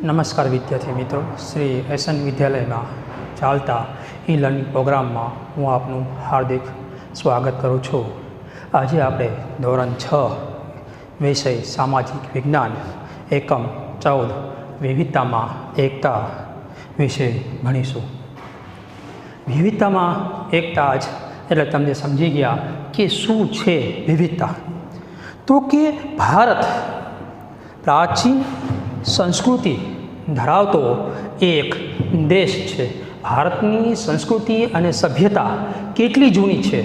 નમસ્કાર વિદ્યાર્થી મિત્રો, શ્રી એસએન વિદ્યાલયમાં ચાલતા ઈ લર્નિંગ પ્રોગ્રામમાં હું આપનું હાર્દિક સ્વાગત કરું છું. આજે આપણે ધોરણ 6 વિષય સામાજિક વિજ્ઞાન એકમ 14 વિવિધતામાં એકતા વિશે ભણીશું. વિવિધતામાં એકતા જ એટલે તમને સમજી ગયા કે શું છે વિવિધતા. તો કે ભારત પ્રાચીન સંસ્કૃતિ ધરાવતો એક દેશ છે. ભારતની સંસ્કૃતિ અને સભ્યતા કેટલી જૂની છે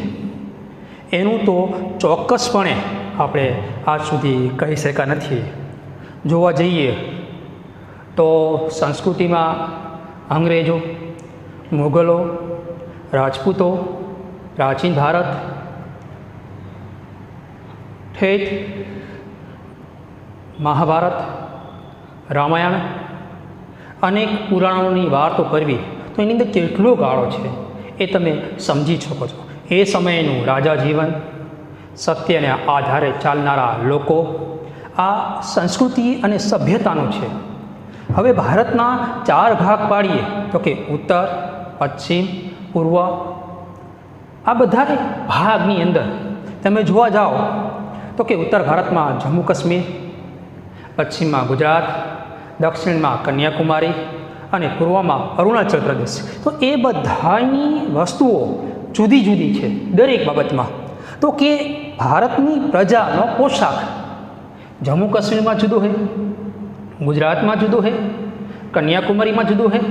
એનું તો ચોક્કસપણે આપણે આજ સુધી કહી શક્યા નથી. જોવા જઈએ તો સંસ્કૃતિમાં અંગ્રેજો, મુગલો, રાજપૂતો, પ્રાચીન ભારત, ઠેઠ મહાભારત, રામાયણ, અનેક પુરાણોની વાતો કરવી તો એની અંદર કેટલો ગાળો છે એ તમે સમજી શકો છો. એ સમયનું રાજા જીવન, સત્યને આધારે ચાલનારા લોકો, આ સંસ્કૃતિ અને સભ્યતાનું છે. હવે ભારતના 4 ભાગ પાડીએ તો કે ઉત્તર, પશ્ચિમ, પૂર્વ. આ બધા ભાગની અંદર તમે જોવા જાઓ તો કે ઉત્તર ભારતમાં જમ્મુ કાશ્મીર, પશ્ચિમમાં ગુજરાત, દક્ષિણમાં કન્યાકુમારી અને પૂર્વમાં અરુણાચલ પ્રદેશ. તો એ બધાની વસ્તુઓ જુદી જુદી છે દરેક બાબતમાં. તો કે ભારતની પ્રજાનો પોશાક જમ્મુ કાશ્મીરમાં જુદો છે, ગુજરાતમાં જુદો છે, કન્યાકુમારીમાં જુદો છે,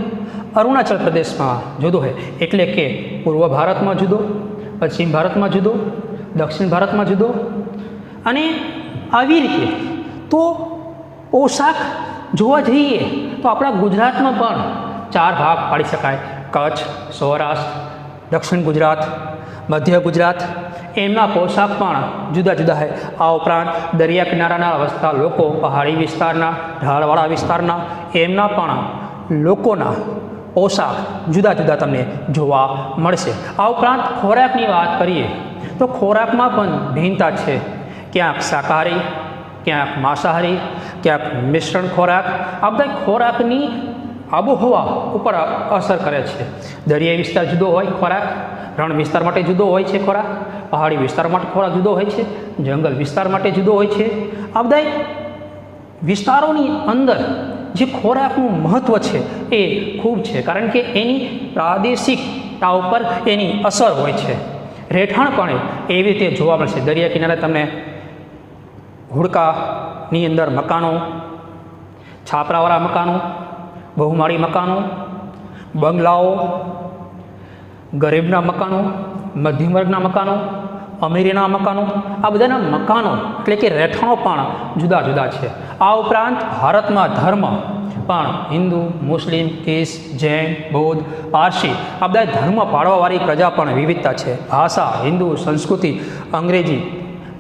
અરુણાચલ પ્રદેશમાં જુદો છે. એટલે કે પૂર્વ ભારતમાં જુદો, પશ્ચિમ ભારતમાં જુદો, દક્ષિણ ભારતમાં જુદો. અને આવી રીતે તો પોશાક જોવા જઈએ તો આપણા ગુજરાતમાં પણ 4 ભાગ પાડી શકાય. કચ્છ, સૌરાષ્ટ્ર, દક્ષિણ ગુજરાત, મધ્ય ગુજરાત, એમના પોશાક પણ જુદા જુદા છે. આ ઉપરાંત દરિયા કિનારાના વસતા લોકો, પહાડી વિસ્તારના, ઢાળવાળા વિસ્તારના, એમના પણ લોકોના પોશાક જુદા જુદા તમને જોવા મળશે. આ ઉપરાંત ખોરાકની વાત કરીએ તો ખોરાકમાં પણ ભિન્નતા છે. ક્યાંક શાકાહારી, ક્યાંક માંસાહારી, ક્યાંક મિશ્રણ ખોરાક. આ બધા ખોરાકની આબોહવા ઉપર અસર કરે છે. દરિયાઈ વિસ્તાર જુદો હોય ખોરાક, રણ વિસ્તાર માટે જુદો હોય છે ખોરાક, પહાડી વિસ્તાર માટે ખોરાક જુદો હોય છે, જંગલ વિસ્તાર માટે જુદો હોય છે. આ બધા વિસ્તારોની અંદર જે ખોરાકનું મહત્ત્વ છે એ ખૂબ છે, કારણ કે એની પ્રાદેશિકતા ઉપર એની અસર હોય છે. રહેઠાણ પણ એવી રીતે જોવા મળશે. દરિયા કિનારે તમને હુડકાની અંદર મકાનો, છાપરાવાળા મકાનો, બહુમાળી મકાનો, બંગલાઓ, ગરીબના મકાનો, મધ્યમ વર્ગના મકાનો, અમીરીના મકાનો, આ બધાના મકાનો એટલે કે રહેઠાણો પણ જુદા જુદા છે. આ ઉપરાંત ભારતમાં ધર્મ પણ હિન્દુ, મુસ્લિમ, શીખ, જૈન, બૌદ્ધ, પારસી આ બધા ધર્મ પાળવાવાળી પ્રજા પણ વિવિધતા છે. ભાષા હિન્દુ, સંસ્કૃતિ અંગ્રેજી,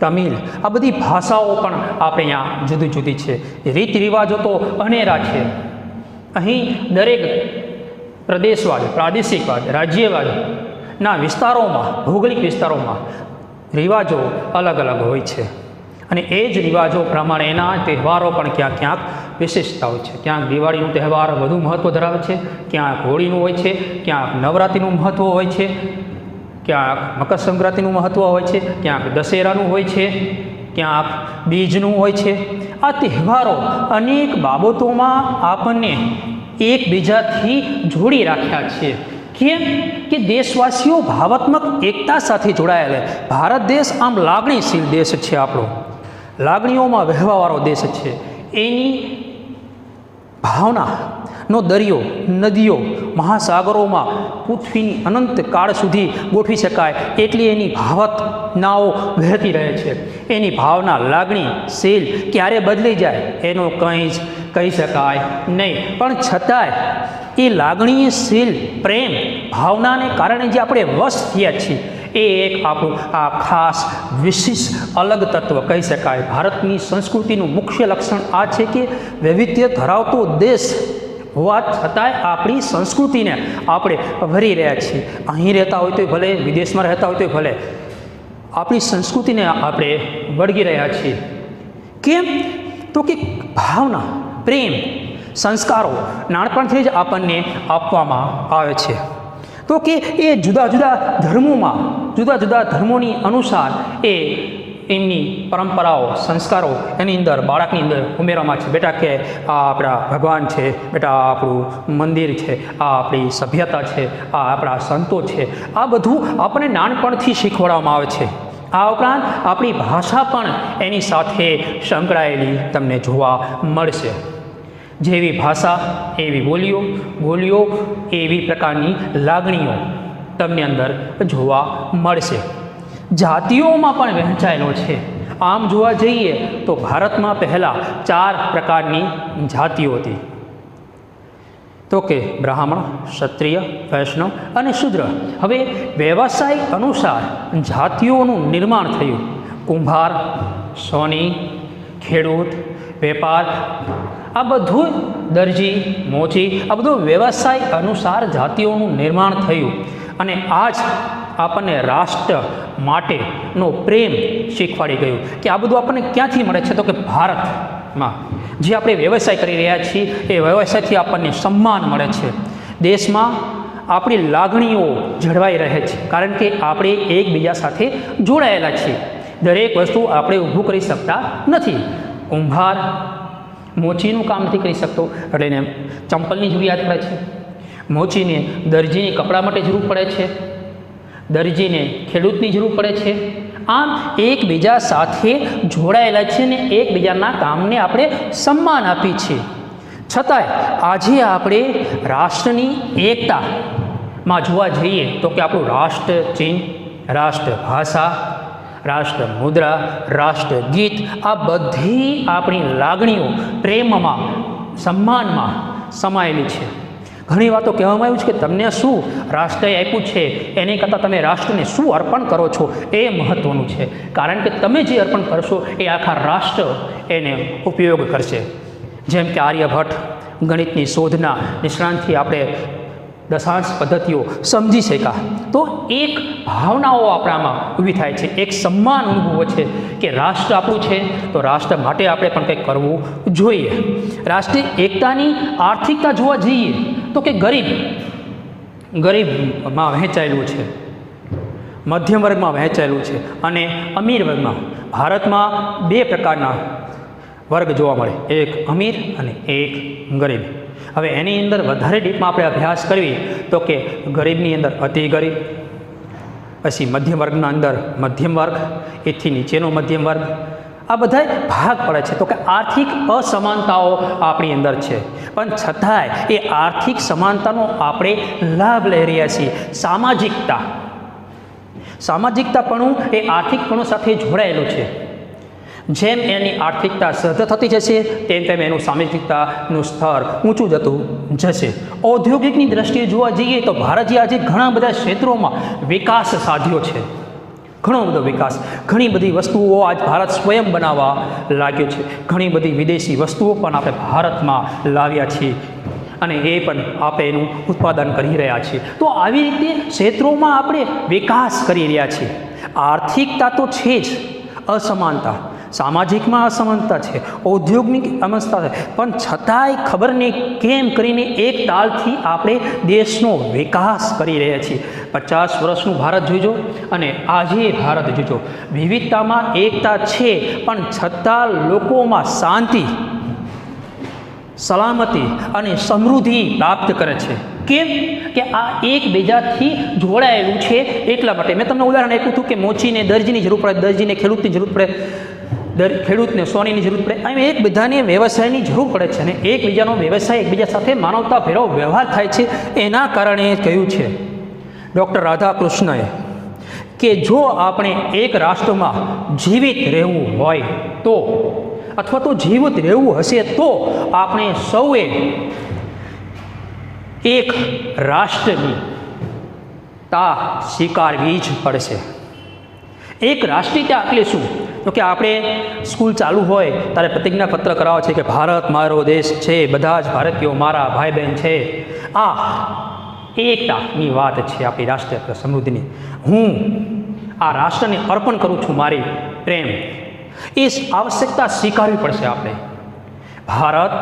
તમિલ, આ બધી ભાષાઓ પણ આપણે અહીંયા જુદી જુદી છે. રીત રિવાજો તો અનેરા છે. અહીં દરેક પ્રદેશવાદ, પ્રાદેશિકવાદ, રાજ્યવાદના વિસ્તારોમાં, ભૌગોલિક વિસ્તારોમાં રિવાજો અલગ અલગ હોય છે. અને એ જ રિવાજો પ્રમાણેના તહેવારો પણ ક્યાંક ક્યાંક વિશિષ્ટતા હોય છે. ક્યાંક દિવાળીનો તહેવાર વધુ મહત્ત્વ ધરાવે છે, ક્યાંક હોળીનું હોય છે, ક્યાંક નવરાત્રિનું મહત્ત્વ હોય છે, ક્યાંક મકર સંક્રાંતિનું મહત્ત્વ હોય છે, ક્યાંક દશેરાનું હોય છે, ક્યાંક બીજનું હોય છે. આ તહેવારો અનેક બાબતોમાં આપણને એકબીજાથી જોડી રાખ્યા છે. કેમ કે દેશવાસીઓ ભાવાત્મક એકતા સાથે જોડાયેલા. ભારત દેશ આમ લાગણીશીલ દેશ છે. આપણો લાગણીઓમાં વહેવાવાળો દેશ છે. એની ભાવનાનો દરિયો, નદીઓ, મહાસાગરોમાં પૃથ્વીની અનંત કાળ સુધી ગોઠવી શકાય એટલી એની ભાવનાઓ વહેતી રહે છે. એની ભાવના, લાગણી, શીલ ક્યારે બદલી જાય એનો કંઈ જ કહી શકાય નહીં. પણ છતાંય એ લાગણીશીલ પ્રેમ ભાવનાને કારણે જે આપણે વશ થયા છીએ એ એક આપણું આ ખાસ વિશિષ્ટ અલગ તત્વ કહી શકાય. ભારતની સંસ્કૃતિનું મુખ્ય લક્ષણ આ છે કે વૈવિધ્ય ધરાવતો દેશ હોવા છતાંય આપણી સંસ્કૃતિને આપણે ભરી રહ્યા છીએ. અહીં રહેતા હોય તો ભલે, વિદેશમાં રહેતા હોય તો ભલે, આપણી સંસ્કૃતિને આપણે વળગી રહ્યા છીએ. કેમ? તો કે ભાવના, પ્રેમ, સંસ્કારો નાનપણથી જ આપણને આપવામાં આવે છે. તો કે એ જુદા જુદા ધર્મોમાં જુદા જુદા ધર્મોની અનુસાર એ એમની પરંપરાઓ સંસ્કારો એની અંદર બાળકની અંદર ઉમેરવામાં છે. બેટા કે આ આપણા ભગવાન છે, બેટા આ આપણું મંદિર છે, આ આપણી સભ્યતા છે, આ આપણા સંતો છે, આ બધું આપણને નાનપણથી શીખવાડવામાં આવે છે. આ ઉપરાંત આપણી ભાષા પણ એની સાથે સંકળાયેલી તમને જોવા મળશે. જેવી ભાષા એવી બોલીઓ, બોલીઓ એવી પ્રકારની લાગણીઓ તમને અંદર જોવા મળશે. જાતિઓમાં પણ વહેંચાયેલો છે. આમ જોવા જઈએ તો ભારતમાં પહેલાં 4 પ્રકારની જાતિઓ હતી. તો કે બ્રાહ્મણ, ક્ષત્રિય, વૈષ્ણવ અને શૂદ્ર. હવે વ્યવસાય અનુસાર જાતિઓનું નિર્માણ થયું. કુંભાર, સોની, ખેડૂત, વેપાર, આ બધું દરજી, મોચી, આ બધું વ્યવસાય અનુસાર જાતિઓનું નિર્માણ થયું. અને આ જ આપણને રાષ્ટ્ર માટેનો પ્રેમ શીખવાડી ગયું કે આ બધું આપણને ક્યાંથી મળે છે? તો કે ભારતમાં જે આપણે વ્યવસાય કરી રહ્યા છીએ એ વ્યવસાયથી આપણને સન્માન મળે છે. દેશમાં આપણી લાગણીઓ જળવાઈ રહે છે, કારણ કે આપણે એકબીજા સાથે જોડાયેલા છીએ. દરેક વસ્તુ આપણે ઊભું કરી શકતા નથી. કુંભાર મોચીનું કામ નથી કરી શકતો એટલે એને ચંપલની જરૂરિયાત પડે છે. મોચીને દરજીની કપડા માટે જરૂર પડે છે. દરજીને ખેડૂતની જરૂર પડે છે. આમ એકબીજા સાથે જોડાયેલા છે ને એકબીજાના કામને આપણે સન્માન આપીએ છીએ. છતાંય આજે આપણે રાષ્ટ્રની એકતામાં જોવા જઈએ તો કે આપણું રાષ્ટ્ર ચિહ્ન, રાષ્ટ્ર ભાષા, રાષ્ટ્ર મુદ્રા, રાષ્ટ્ર ગીત, આ બધી આપણી લાગણીઓ પ્રેમમાં, સન્માનમાં સમાયેલી છે. ઘણી વાતો કહેવામાં આવ્યું છે કે તમને શું રાષ્ટ્રએ આપ્યું છે એની કરતાં તમે રાષ્ટ્રને શું અર્પણ કરો છો એ મહત્ત્વનું છે. કારણ કે તમે જે અર્પણ કરશો એ આખા રાષ્ટ્ર એને ઉપયોગ કરશે. જેમ કે આર્યભટ્ટ ગણિતની શોધના નિષ્ણાંતથી આપણે દશાંશ પદ્ધતિઓ સમજી શક્યા. તો એક ભાવનાઓ આપણામાં ઊભી થાય છે, એક સન્માન અનુભવો છે કે રાષ્ટ્ર આપણું છે તો રાષ્ટ્ર માટે આપણે પણ કંઈક કરવું જોઈએ. રાષ્ટ્રીય એકતાની આર્થિકતા જોવા જઈએ તો કે ગરીબમાં વહેંચાયેલું છે, મધ્યમ વર્ગમાં વહેંચાયેલું છે અને અમીર વર્ગમાં. ભારતમાં 2 પ્રકારના વર્ગ જોવા મળે, એક અમીર અને એક ગરીબ. હવે એની અંદર વધારે ડીપમાં આપણે અભ્યાસ કરવી તો કે ગરીબની અંદર અતિ ગરીબ, પછી મધ્યમ વર્ગના અંદર મધ્યમ વર્ગ, એથી નીચેનો મધ્યમ વર્ગ, આ બધા ભાગ પડે છે. તો કે આર્થિક અસમાનતાઓ આપણી અંદર છે, પણ છતાંય એ આર્થિક સમાનતાનો આપણે લાભ લઈ રહ્યા છીએ. સામાજિકતાપણું એ આર્થિકપણું સાથે જોડાયેલું છે. જેમ એની આર્થિકતા સહજ થતી જશે તેમ એનું સામાજિકતાનું સ્તર ઊંચું જતું જશે. ઔદ્યોગિકની દ્રષ્ટિએ જોવા જઈએ તો ભારતે આજે ઘણા બધા ક્ષેત્રોમાં વિકાસ સાધ્યો છે. ઘણો બધો વિકાસ, ઘણી બધી વસ્તુઓ આજ ભારત સ્વયં બનાવવા લાગ્યો છે. ઘણી બધી વિદેશી વસ્તુઓ પણ આપણે ભારતમાં લાવ્યા છીએ અને એ પણ આપણે એનું ઉત્પાદન કરી રહ્યા છીએ. તો આવી રીતે ક્ષેત્રોમાં આપણે વિકાસ કરી રહ્યા છીએ. આર્થિકતા તો છે જ, અસમાનતા સામાજિકમાં અસમાનતા છે, ઔદ્યોગિક અસમાનતા છે, પણ છતાંય ખબર નહીં કેમ કરીને એક તાલથી આપણે દેશનો વિકાસ કરી રહ્યા છીએ. 50 વર્ષનું ભારત જોઈજો અને આજે ભારત જોઈજો. વિવિધતામાં એકતા છે, પણ છતાં લોકોમાં શાંતિ, સલામતી અને સમૃદ્ધિ પ્રાપ્ત કરે છે. કેમ કે આ એકબીજાથી જોડાયેલું છે એટલા માટે. મેં તમને ઉદાહરણ આપ્યું હતું કે મોચીને દરજીની જરૂર પડે, દરજીને ખેડૂતની જરૂર પડે, ખેડૂતને સોનીની જરૂર પડે. એમ એક બધાને વ્યવસાયની જરૂર પડે છે અને એકબીજાનો વ્યવસાય એકબીજા સાથે માનવતા ભેરો વ્યવહાર થાય છે. એના કારણે કહ્યું છે ડૉક્ટર રાધાકૃષ્ણએ કે જો આપણે એક રાષ્ટ્રમાં જીવિત રહેવું હોય તો, અથવા તો જીવિત રહેવું હશે તો આપણે સૌએ એક રાષ્ટ્રની તા સ્વીકારવી જ પડશે. એક રાષ્ટ્રીયતા એટલે શું? તો કે આપણે સ્કૂલ ચાલુ હોય ત્યારે પ્રતિજ્ઞાપત્ર કરાવે છે કે ભારત મારો દેશ છે, બધા જ ભારતીયો મારા ભાઈ બહેન છે. આ એકતાની વાત છે આપણી રાષ્ટ્રીય સમૃદ્ધિની. હું આ રાષ્ટ્રને અર્પણ કરું છું મારી પ્રેમ, એ આવશ્યકતા સ્વીકારવી પડશે આપણે. ભારત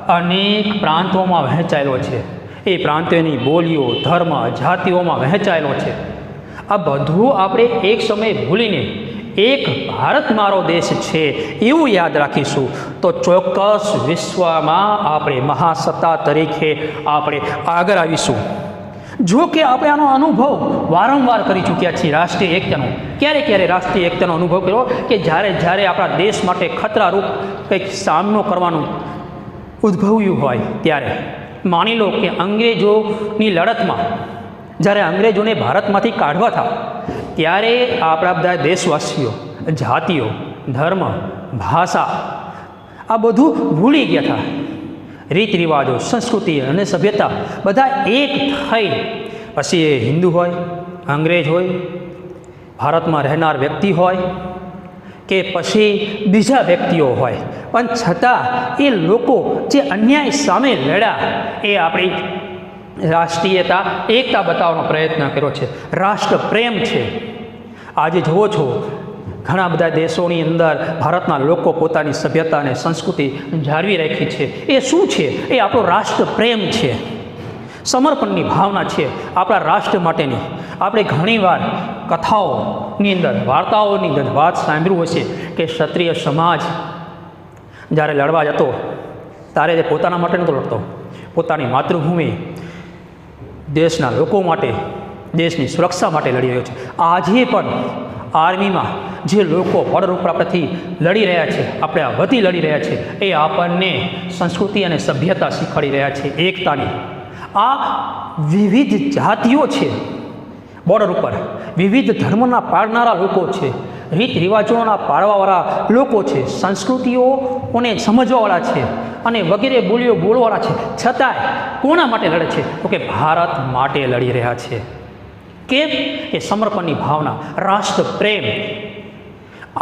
અનેક પ્રાંતોમાં વહેંચાયેલો છે. એ પ્રાંતોની બોલીઓ, ધર્મ, જાતિઓમાં વહેંચાયેલો છે. આ બધું આપણે એક સમયે ભૂલીને એક ભારત મારો દેશ છે એવું યાદ રાખીશું તો ચોક્કસ વિશ્વમાં આપણે મહાસત્તા તરીકે આપણે આગળ આવીશું. જો કે આપણે આનો અનુભવ વારંવાર કરી ચૂક્યા છીએ રાષ્ટ્રીય એકતાનો. ક્યારે રાષ્ટ્રીય એકતાનો અનુભવ કર્યો કે જ્યારે આપણા દેશ માટે ખતરારૂપ કંઈક સામનો કરવાનું ઉદ્ભવ્યું હોય ત્યારે. માની લો કે અંગ્રેજોની લડતમાં જ્યારે અંગ્રેજોને ભારતમાંથી કાઢવા હતા ત્યારે આપણા બધા દેશવાસીઓ, જાતિઓ, ધર્મ, ભાષા આ બધું ભૂલી ગયા હતા. રીત રિવાજો, સંસ્કૃતિ અને સભ્યતા બધા એક થઈ, પછી એ હિન્દુ હોય, અંગ્રેજ હોય, ભારતમાં રહેનાર વ્યક્તિ હોય કે પછી બીજા વ્યક્તિઓ હોય, પણ છતાં એ લોકો જે અન્યાય સામે લડ્યા એ આપણી રાષ્ટ્રીયતા, એકતા બતાવવાનો પ્રયત્ન કર્યો છે. રાષ્ટ્ર પ્રેમ છે. આજે જુઓ છો ઘણા બધા દેશોની અંદર ભારતના લોકો પોતાની સભ્યતા અને સંસ્કૃતિ જાળવી રાખી છે. એ શું છે? એ આપણો રાષ્ટ્ર પ્રેમ છે, સમર્પણની ભાવના છે આપણા રાષ્ટ્ર માટેની. આપણે ઘણીવાર કથાઓની અંદર, વાર્તાઓની અંદર વાત સાંભળ્યું હશે કે ક્ષત્રિય સમાજ જ્યારે લડવા જતો ત્યારે તે પોતાના માટે નહોતો લડતો, પોતાની માતૃભૂમિ, દેશના લોકો માટે, દેશની સુરક્ષા માટે લડી રહ્યો છે. આજે પણ આર્મીમાં જે લોકો બોર્ડર ઉપર આપણેથી લડી રહ્યા છે, આપણે આ વતી લડી રહ્યા છે, એ આપણને સંસ્કૃતિ અને સભ્યતા શીખવાડી રહ્યા છે, એકતાની. આ વિવિધ જાતિઓ છે બોર્ડર ઉપર, વિવિધ ધર્મના પાળનારા લોકો છે, રીત રિવાજોના પાળવાવાળા લોકો છે, સંસ્કૃતિઓને સમજવાવાળા છે અને વગેરે બોલીઓ બોલવાવાળા છે. છતાંય કોના માટે લડે છે? તો કે ભારત માટે લડી રહ્યા છે. કેમ? એ સમર્પણની ભાવના, રાષ્ટ્ર પ્રેમ.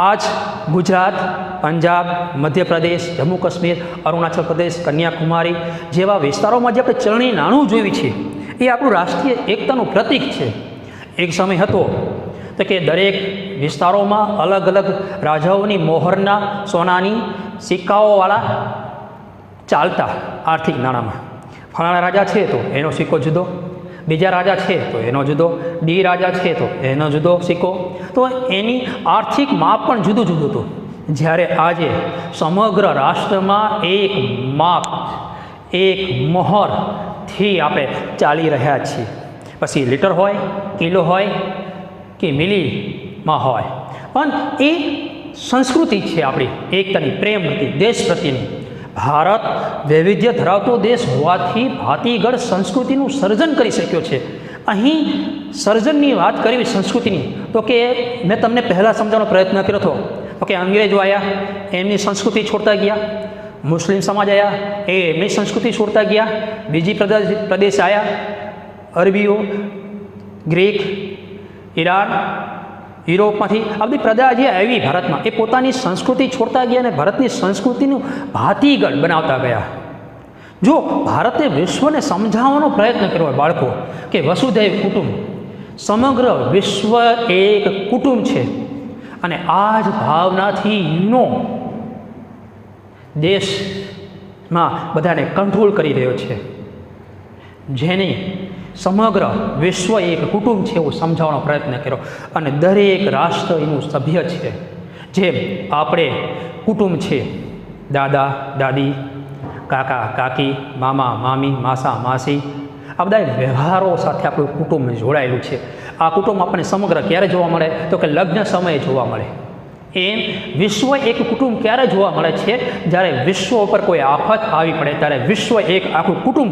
આજ ગુજરાત, પંજાબ, મધ્યપ્રદેશ, જમ્મુ કાશ્મીર, અરુણાચલ પ્રદેશ, કન્યાકુમારી જેવા વિસ્તારોમાં જે આપણે ચલણી નાણું જોયું છે એ આપણું રાષ્ટ્રીય એકતાનું પ્રતીક છે. એક સમય હતો તો કે દરેક વિસ્તારોમાં અલગ અલગ રાજાઓની મોહરના સોનાની સિક્કાઓવાળા ચાલતા આર્થિક નાણાંમાં. ફલાણા રાજા છે તો એનો સિક્કો જુદો, બીજા રાજા છે તો એનો જુદો, ડી રાજા છે તો એનો જુદો સિક્કો. તો એની આર્થિક માપ પણ જુદું જુદું હતું. જ્યારે આજે સમગ્ર રાષ્ટ્રમાં એક માપ, એક મોહરથી આપણે ચાલી રહ્યા છીએ. પછી લીટર હોય, કિલો હોય કે મિલીમાં હોય, પણ એ સંસ્કૃતિ છે આપણી એકતાની, પ્રેમની, દેશ પ્રત્યેની. ભારત વૈવિધ્ય ધરાવતો દેશ હોવાથી ભાતીગળ સંસ્કૃતિનું સર્જન કરી શક્યો છે. અહીં સર્જનની વાત કરવી સંસ્કૃતિની તો કે મેં તમને પહેલાં સમજાવવાનો પ્રયત્ન કર્યો હતો તો કે અંગ્રેજો આવ્યા, એમની સંસ્કૃતિ છોડતા ગયા, મુસ્લિમ સમાજ આવ્યા, એ એમની સંસ્કૃતિ છોડતા ગયા, બીજી પ્રદેશ આવ્યા, અરબીઓ, ગ્રીક, ઈરાન, યુરોપમાંથી આ બધી પ્રજા જે આવી ભારતમાં એ પોતાની સંસ્કૃતિ છોડતા ગયા અને ભારતની સંસ્કૃતિનું ભાતીગળ બનાવતા ગયા. જો ભારતે વિશ્વને સમજાવવાનો પ્રયત્ન કર્યો હોય બાળકો કે વસુધૈવ કુટુંબ, સમગ્ર વિશ્વ એક કુટુંબ છે અને આ જ ભાવનાથી દેશમાં બધાને કંટ્રોલ કરી રહ્યો છે, જેની સમગ્ર વિશ્વ એક કુટુંબ છે એવું સમજાવવાનો પ્રયત્ન કર્યો. અને દરેક રાષ્ટ્ર એનું સભ્ય છે. જેમ આપણે કુટુંબ છે, દાદા દાદી, કાકા કાકી, મામા મામી, માસા માસી, આ બધા વ્યવહારો સાથે આપણું કુટુંબ જોડાયેલું છે. આ કુટુંબ આપણને સમગ્ર ક્યારે જોવા મળે તો કે લગ્ન સમયે જોવા મળે. એમ વિશ્વ એક કુટુંબ ક્યારે જોવા મળે છે? જ્યારે વિશ્વ ઉપર કોઈ આફત આવી પડે ત્યારે વિશ્વ એક આખું કુટુંબ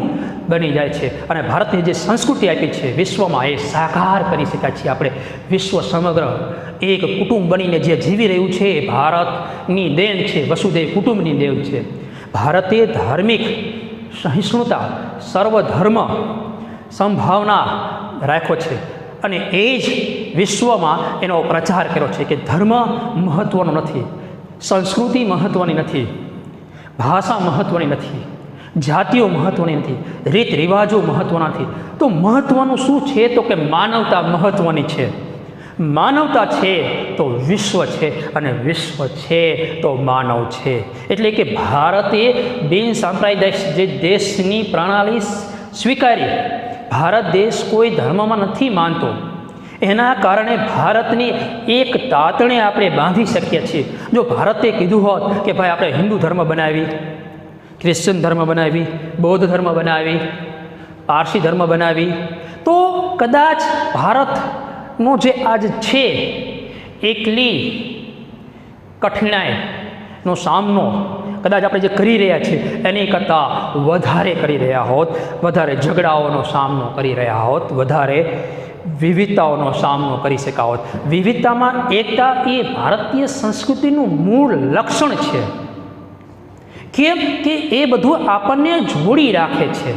બની જાય છે. અને ભારતની જે સંસ્કૃતિ આપી છે વિશ્વમાં એ સાકાર કરી શકાય છે. આપણે વિશ્વ સમગ્ર એક કુટુંબ બનીને જે જીવી રહ્યું છે એ ભારતની દેન છે, વસુધૈવ કુટુંબની દેન છે. ભારતે ધાર્મિક સહિષ્ણુતા, સર્વધર્મ સંભાવના રાખ્યો છે અને એ જ વિશ્વમાં એનો પ્રચાર કર્યો છે કે ધર્મ મહત્ત્વનો નથી, સંસ્કૃતિ મહત્ત્વની નથી, ભાષા મહત્ત્વની નથી, જાતિઓ મહત્ત્વની નથી, રીત રિવાજો મહત્ત્વના નથી. તો મહત્ત્વનું શું છે? તો કે માનવતા મહત્ત્વની છે. માનવતા છે તો વિશ્વ છે, અને વિશ્વ છે તો માનવ છે. એટલે કે ભારતે બિન સાંપ્રદાયિક જે દેશની પ્રણાલી સ્વીકારી. ભારત દેશ કોઈ ધર્મમાં નથી માનતો. એના કારણે ભારતની એક તાતણે આપણે બાંધી શકીએ છીએ. જો ભારતે કીધું હોત કે ભાઈ આપણે હિન્દુ ધર્મ બનાવી, ક્રિશ્ચન ધર્મ બનાવી, બૌદ્ધ ધર્મ બનાવી, પારસી ધર્મ બનાવી, તો કદાચ ભારતનો જે આજ છે એકલી કઠિનાઈનો સામનો કદાચ આપણે જે કરી રહ્યા છીએ એની કરતાં વધારે કરી રહ્યા હોત, વધારે ઝઘડાઓનો સામનો કરી રહ્યા હોત, વધારે વિવિધતાઓનો સામનો કરી શક્યા હોત. વિવિધતામાં એકતા એ ભારતીય સંસ્કૃતિનું મૂળ લક્ષણ છે. કેમ કે એ બધું આપણને જોડી રાખે છે.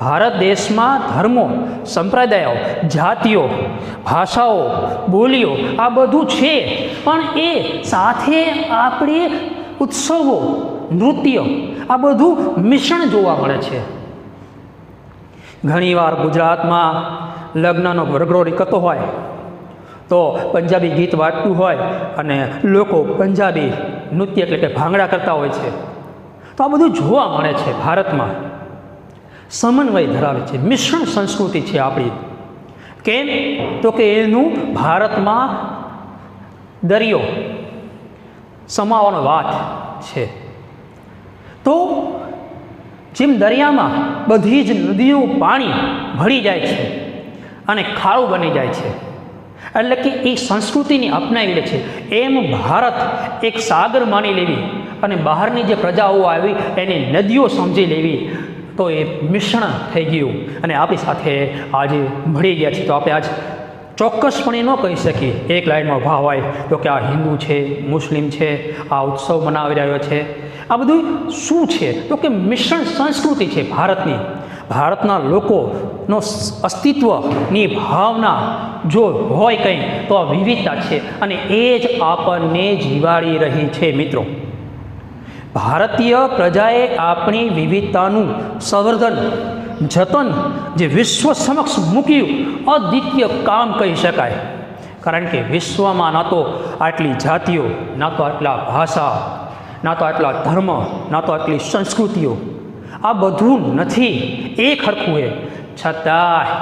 ભારત દેશમાં ધર્મો, સંપ્રદાયો, જાતિઓ, ભાષાઓ, બોલીઓ આ બધું છે, પણ એ સાથે આપણે ઉત્સવો, નૃત્ય આ બધું મિશ્રણ જોવા મળે છે. ઘણીવાર ગુજરાતમાં લગ્નનો વરઘોડો નીકળતો હોય તો પંજાબી ગીત વાગતું હોય અને લોકો પંજાબી નૃત્ય એટલે કે ભાંગડા કરતા હોય છે. તો આ બધું જોવા મળે છે. ભારતમાં સમન્વય ધરાવે છે, મિશ્રણ સંસ્કૃતિ છે આપણી. કેમ તો કે એનું ભારતમાં દરિયો સમાવાનો વાત છે. તો જેમ દરિયામાં બધી જ નદીઓ પાણી ભળી જાય છે અને ખારું બની જાય છે, એટલે કે એ સંસ્કૃતિને અપનાવી લે છે, એમ ભારત એક સાગર માની લેવી અને બહારની જે પ્રજાઓ આવી એની નદીઓ સમજી લેવી, તો એ મિશ્રણ થઈ ગયું અને આપણી સાથે આજે ભળી ગયા છે. તો આપણે આજ ચોક્કસપણે ન કહી શકીએ એક લાઈનમાં ભાવ હોય તો કે આ હિન્દુ છે, મુસ્લિમ છે, આ ઉત્સવ મનાવી રહ્યો છે. આ બધું શું છે તો કે મિશ્રણ સંસ્કૃતિ છે ભારતની. ભારતના લોકોનો અસ્તિત્વની ભાવના જો હોય કંઈ તો આ વિવિધતા છે, અને એ જ આપણને જીવાડી રહી છે. મિત્રો, ભારતીય પ્રજાએ આપણી વિવિધતાનું સંવર્ધન, જતન જે વિશ્વ સમક્ષ મૂક્યું અદ્વિતીય કામ કહી શકાય. કારણ કે વિશ્વમાં ના તો આટલી જાતિઓ, ના તો આટલા ભાષા, ના તો આટલા ધર્મ, ના તો આટલી સંસ્કૃતિઓ, આ બધું નથી એક હરખું એ, છતાંય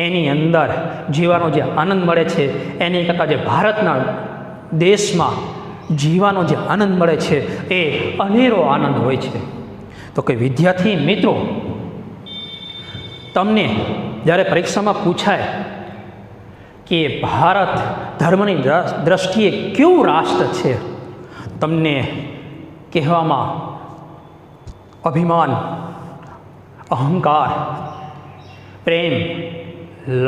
એની અંદર જીવાનો જે આનંદ મળે છે એની કરતાં જે ભારતના દેશમાં જીવાનો જે આનંદ મળે છે એ અનેરો આનંદ હોય છે. તો કે વિદ્યાર્થી મિત્રો, તમને જ્યારે પરીક્ષામાં પૂછાય કે ભારત ધર્મની દ્રષ્ટિએ કેવું રાષ્ટ્ર છે, તમને કહેવામાં અભિમાન, અહંકાર, પ્રેમ,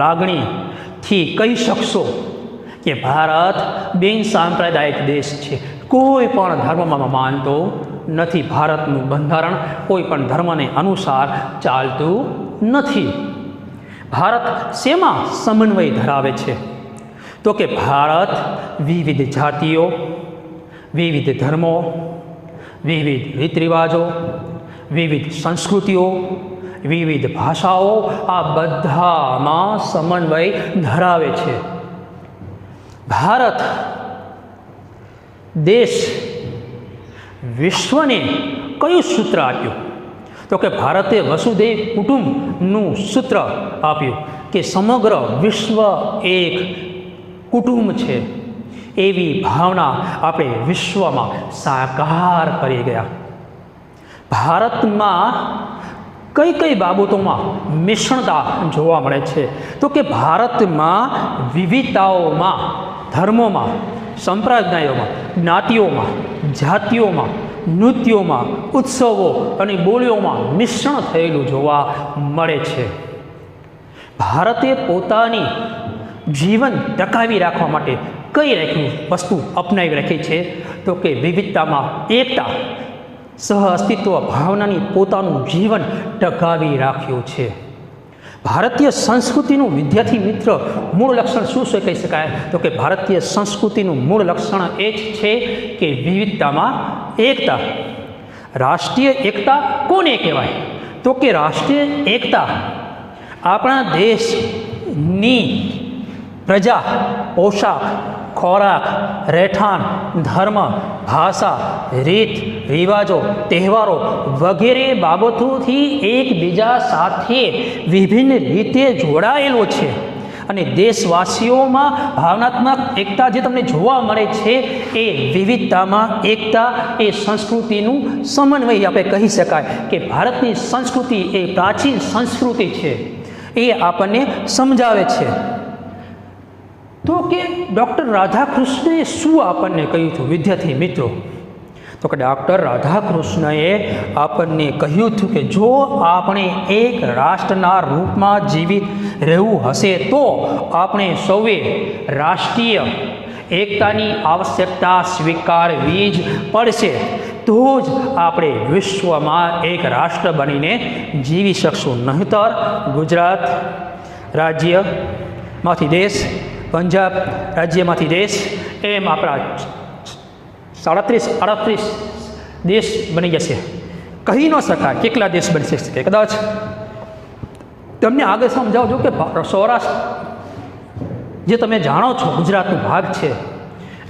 લાગણીથી કહી શકશો કે ભારત બિન સાંપ્રદાયિક દેશ છે, કોઈ પણ ધર્મમાં માનતો નથી, ભારતનું બંધારણ કોઈ પણ ધર્મને અનુસાર ચાલતું નથી. ભારત શેમાં સમન્વય ધરાવે છે તો કે ભારત વિવિધ જાતિઓ, વિવિધ ધર્મો, વિવિધ રીત રિવાજો, વિવિધ સંસ્કૃતિઓ, વિવિધ ભાષાઓ આ બધામાં સમન્વય ધરાવે છે. ભારત દેશ વિશ્વને કયું સૂત્ર આપ્યું તો કે ભારતે વસુધૈવ કુટુંબનું સૂત્ર આપ્યું કે સમગ્ર વિશ્વ એક કુટુંબ છે. એવી ભાવના આપણે વિશ્વમાં સાકાર કરી ગયા. ભારતમાં કઈ કઈ બાબતોમાં મિશ્રણતા જોવા મળે છે તો કે ભારતમાં વિવિધતાઓમાં, ધર્મોમાં, સંપ્રદાયોમાં, જ્ઞાતિઓમાં, જાતિઓમાં, નૃત્યોમાં, ઉત્સવો અને બોલીઓમાં મિશ્રણ થયેલું જોવા મળે છે. ભારતે પોતાની જીવન ટકાવી રાખવા માટે કઈ વસ્તુ અપનાવી રાખી છે તો કે વિવિધતામાં એકતા, સહ અસ્તિત્વ ભાવનાની પોતાનું જીવન ટકાવી રાખ્યું છે. ભારતીય સંસ્કૃતિનું વિદ્યાર્થી મિત્ર મૂળ લક્ષણ શું છે કહી શકાય તો કે ભારતીય સંસ્કૃતિનું મૂળ લક્ષણ એ જ છે કે વિવિધતામાં એકતા. રાષ્ટ્રીય એકતા કોને કહેવાય તો કે રાષ્ટ્રીય એકતા આપણા દેશની પ્રજા, પોશાક, ખોરાક, રહેઠાણ, ધર્મ, ભાષા, રીત રિવાજો, તહેવારો વગેરે બાબતોથી એકબીજા સાથે વિભિન્ન રીતે જોડાયેલો છે. અને દેશવાસીઓમાં ભાવનાત્મક એકતા જે તમને જોવા મળે છે એ વિવિધતામાં એકતા, એ સંસ્કૃતિનું સમન્વય આપણે કહી શકાય કે ભારતની સંસ્કૃતિ એ પ્રાચીન સંસ્કૃતિ છે, એ આપણને સમજાવે છે. તો કે ડૉક્ટર રાધાકૃષ્ણએ શું આપણને કહ્યું હતું વિદ્યાર્થી મિત્રો? તો કે ડૉક્ટર રાધાકૃષ્ણએ આપણને કહ્યું હતું કે જો આપણે એક રાષ્ટ્રના રૂપમાં જીવિત રહેવું હશે તો આપણે સૌએ રાષ્ટ્રીય એકતાની આવશ્યકતા સ્વીકારવી જ પડશે. તો જ આપણે વિશ્વમાં એક રાષ્ટ્ર બનીને જીવી શકશું. નહીંતર ગુજરાત રાજ્યમાંથી દેશ, પંજાબ રાજ્યમાંથી દેશ, એમ આપણા 37-38 દેશ બની જશે. કહી ન શકાય કેટલા દેશ બની શકે. કદાચ તમને આગળ સમજાવજો કે સૌરાષ્ટ્ર જે તમે જાણો છો ગુજરાતનો ભાગ છે,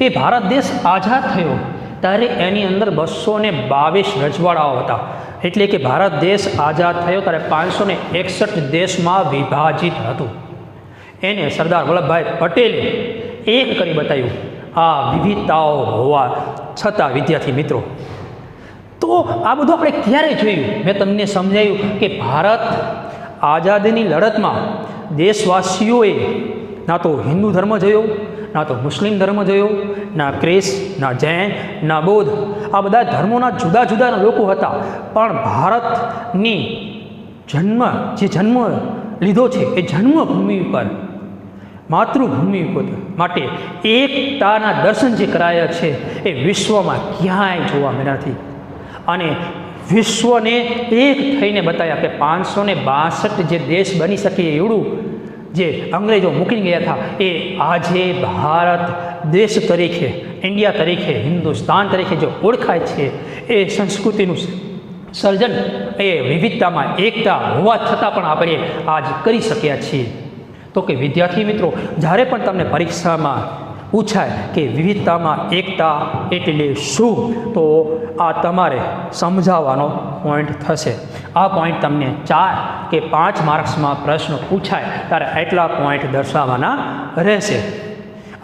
એ ભારત દેશ આઝાદ થયો ત્યારે એની અંદર 222 રજવાડાઓ હતા. એટલે કે ભારત દેશ આઝાદ થયો ત્યારે 561 દેશમાં વિભાજિત હતું. એને સરદાર વલ્લભભાઈ પટેલે એક કરી બતાવ્યું, આ વિવિધતાઓ હોવા છતાં. વિદ્યાર્થી મિત્રો, તો આ બધું આપણે ક્યારે જોયું? મેં તમને સમજાવ્યું કે ભારત આઝાદીની લડતમાં દેશવાસીઓએ ના તો હિન્દુ ધર્મ જોયો, ના તો મુસ્લિમ ધર્મ જોયો, ના ક્રિસ, ના જૈન, ના બૌદ્ધ, આ બધા ધર્મોના જુદા જુદા લોકો હતા. પણ ભારતની જન્મ લીધો છે એ જન્મભૂમિ ઉપર, માતૃભૂમિ માટે એકતાના દર્શન જે કરાયા છે એ વિશ્વમાં ક્યાંય જોવા મળ્યા નથી. અને વિશ્વને એક થઈને બતાવ્યા કે 562 જે દેશ બની શકે એવડું જે અંગ્રેજો મૂકી ગયા હતા, એ આજે ભારત દેશ તરીકે, ઇન્ડિયા તરીકે, હિન્દુસ્તાન તરીકે જો ઓળખાય છે. એ સંસ્કૃતિનું સર્જન એ વિવિધતામાં એકતા હોવા છતાં પણ આપણે આજ કરી શક્યા છીએ. તો કે વિદ્યાર્થી મિત્રો, જ્યારે પણ તમને પરીક્ષામાં પૂછાય કે વિવિધતામાં એકતા એટલે શું, તો આ તમારે સમજાવવાનો પોઈન્ટ થશે. આ પોઈન્ટ તમને 4 કે 5 માર્ક્સમાં પ્રશ્ન પૂછાય ત્યારે એટલા પોઈન્ટ દર્શાવવાના રહેશે.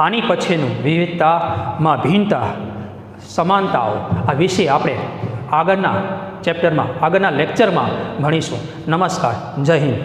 આની પછીનું વિવિધતામાં ભિન્નતા, સમાનતાઓ, આ વિશે આપણે આગળના ચેપ્ટરમાં, આગળના લેક્ચરમાં ભણીશું. નમસ્કાર, જય હિન્દ.